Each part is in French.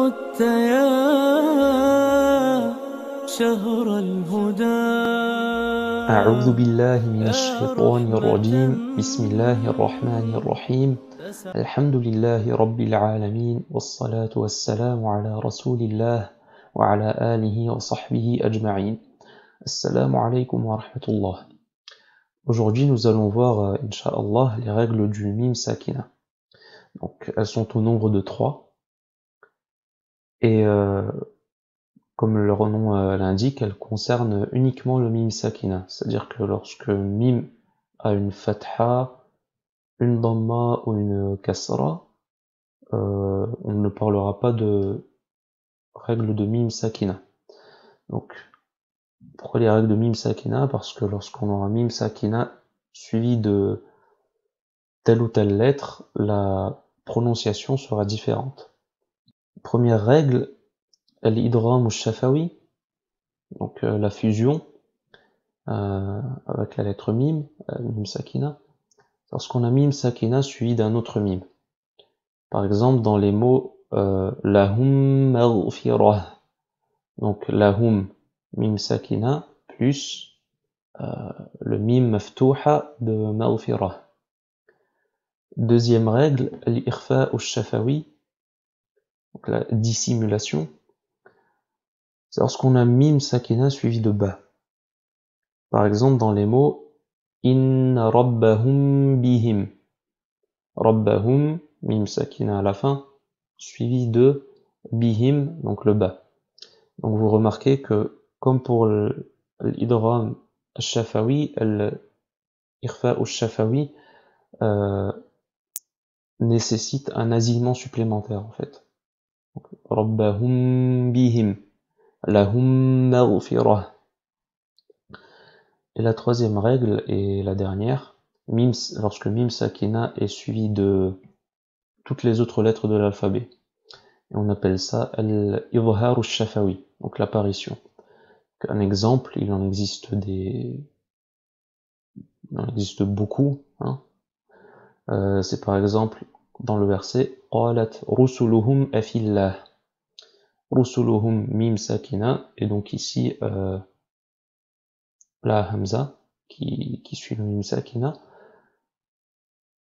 عدت يا شهر الهدى أعوذ بالله من يا الشيطان الرجيم بسم الله الرحمن الرحيم تسعى الحمد لله رب العالمين والصلاة والسلام على رسول الله وعلى آله وصحبه أجمعين. Assalamu alaikum wa rahmatullah. Aujourd'hui, nous allons voir, Inch'Allah, les règles du mim sakina. Donc, elles sont au nombre de 3. Et comme leur nom l'indique, elles concernent uniquement le mim sakina. C'est-à-dire que lorsque mim a une fatha, une dhamma ou une kasra, on ne parlera pas de règles de mim sakina. Donc, pourquoi les règles de mim sakina? Parce que lorsqu'on aura mim sakina suivi de telle ou telle lettre, la prononciation sera différente. Première règle, al-idgham ash-shafawi, donc la fusion avec la lettre mim, mim sakina. Lorsqu'on a mim sakina suivi d'un autre mim. Par exemple, dans les mots lahum maghfirah. Donc lahum mim sakina plus le mim maftouha de maghfirah. Deuxième règle, l'ikhfa ash-shafawi, donc la dissimulation. C'est lorsqu'on a mim sakina suivi de ba. Par exemple, dans les mots inna rabbahum bihim. Rabbahum, mim sakina à la fin, suivi de bihim, donc le ba. Donc vous remarquez que, comme pour l'idgham al-shafawi, l'ikhfa al-shafawi nécessite un nasillement supplémentaire en fait. Rabbahum bihim, lahum maghfirah. Et la troisième règle, et la dernière, lorsque mim sakina est suivi de toutes les autres lettres de l'alphabet. Et on appelle ça al-idhar al-shafawi, donc l'apparition. Un exemple, il en existe beaucoup, hein. C'est par exemple dans le verset qalat rusuluhum afillah. Rusuluhum mim sakina, et donc ici la hamza qui suit le mim sakina,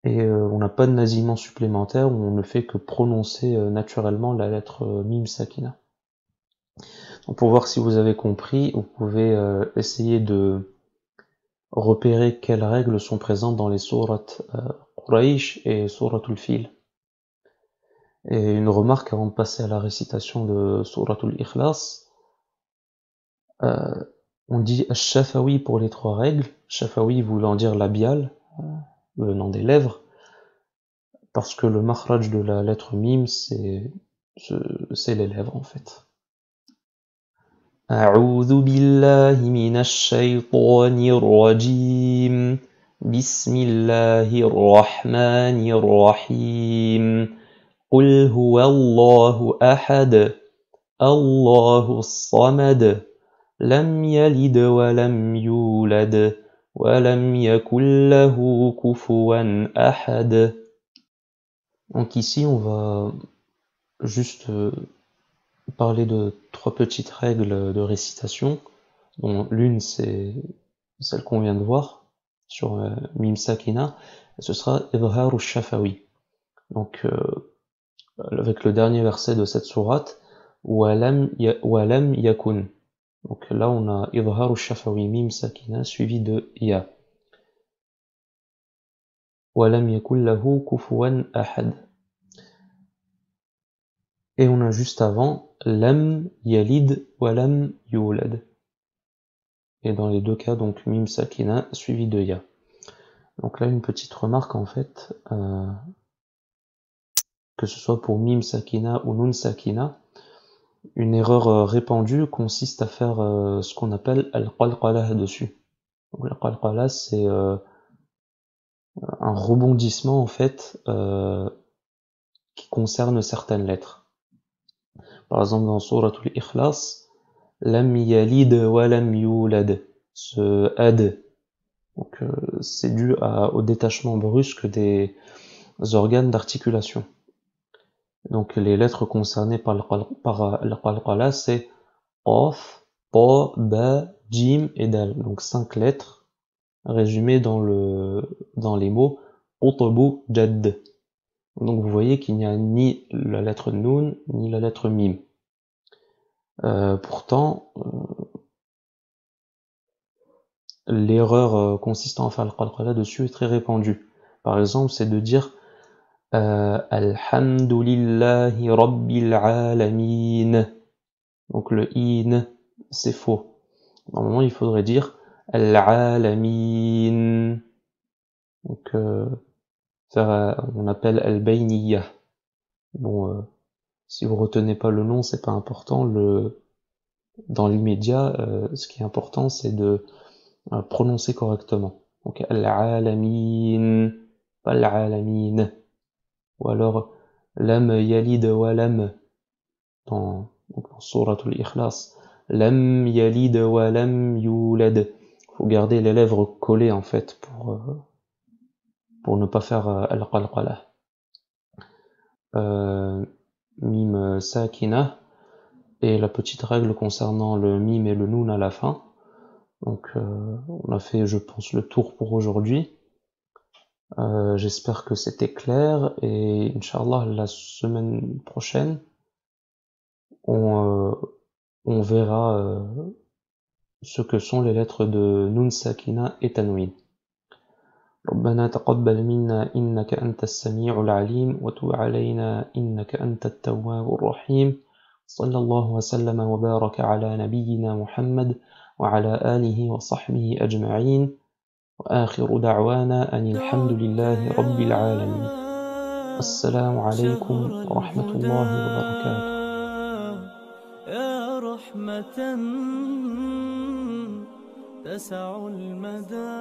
et on n'a pas de nasillement supplémentaire, où on ne fait que prononcer naturellement la lettre mim sakina. Donc pour voir si vous avez compris, vous pouvez essayer de repérer quelles règles sont présentes dans les sourates Quraysh et Suratul Fil. Et une remarque avant de passer à la récitation de Suratul Ikhlas, on dit Ash-Shafawi pour les 3 règles, Shafawi voulant dire labial, venant des lèvres, parce que le makhraj de la lettre mim, c'est les lèvres en fait. أعوذ بالله من الشيطان الرجيم بسم الله الرحمن الرحيم قل هو الله أحد الله الصمد لم يلد ولم يولد ولم يكن له كفوا أحد. Donc ici on va juste parler de 3 petites règles de récitation, dont l'une c'est celle qu'on vient de voir sur mim sakina, et ce sera idhar al-shafawi. Donc avec le dernier verset de cette sourate, walam yakun. Donc là on a idhar al-shafawi mim sakina suivi de ya. Walam yakun lahu kufuwan ahad. Et on a juste avant lam yalid wa lam yulad. Et dans les deux cas, donc mim sakina suivi de ya. Donc là, une petite remarque en fait, que ce soit pour mim sakina ou nun sakina, une erreur répandue consiste à faire ce qu'on appelle al-qalqalah dessus. Donc al-qalqalah, c'est un rebondissement en fait qui concerne certaines lettres. Par exemple, dans Suratul Ikhlas, lam yalid wa lam yulad, ce ad, donc c'est dû au détachement brusque des organes d'articulation. Donc les lettres concernées par le qalqala, c'est Qaf, Ta, Ba, Jim et Dal. Donc 5 lettres résumées dans les mots Qutbu Jadd. Donc vous voyez qu'il n'y a ni la lettre Nun ni la lettre Mim. Pourtant, l'erreur consistant à faire le qalqala dessus est très répandue. Par exemple, c'est de dire Alhamdulillahi Rabbil Alamin. Donc le in, c'est faux. Normalement, il faudrait dire Al-Alamin. Donc, on appelle Al-Bayniyah. Bon, si vous retenez pas le nom, c'est pas important. Dans l'immédiat, ce qui est important, c'est de prononcer correctement. Donc Al-Alamin, pas Al-Alamin. Ou alors Lam Yalid wa Lam dans Souratul Ikhlas. Lam Yalid wa Lam Yulad. Faut garder les lèvres collées en fait pour ne pas faire al-qalqala. Mim sakina et la petite règle concernant le mim et le noun à la fin. Donc on a fait, je pense, le tour pour aujourd'hui. J'espère que c'était clair et Inch'Allah la semaine prochaine on verra ce que sont les lettres de Nun Sakina et Tanwin. ربنا تقبل منا إنك أنت السميع العليم وتب علينا إنك أنت التواب الرحيم صلى الله وسلم وبارك على نبينا محمد وعلى آله وصحبه أجمعين وآخر دعوانا أن الحمد لله رب العالمين السلام عليكم ورحمة الله وبركاته يا رحمة تسع المدى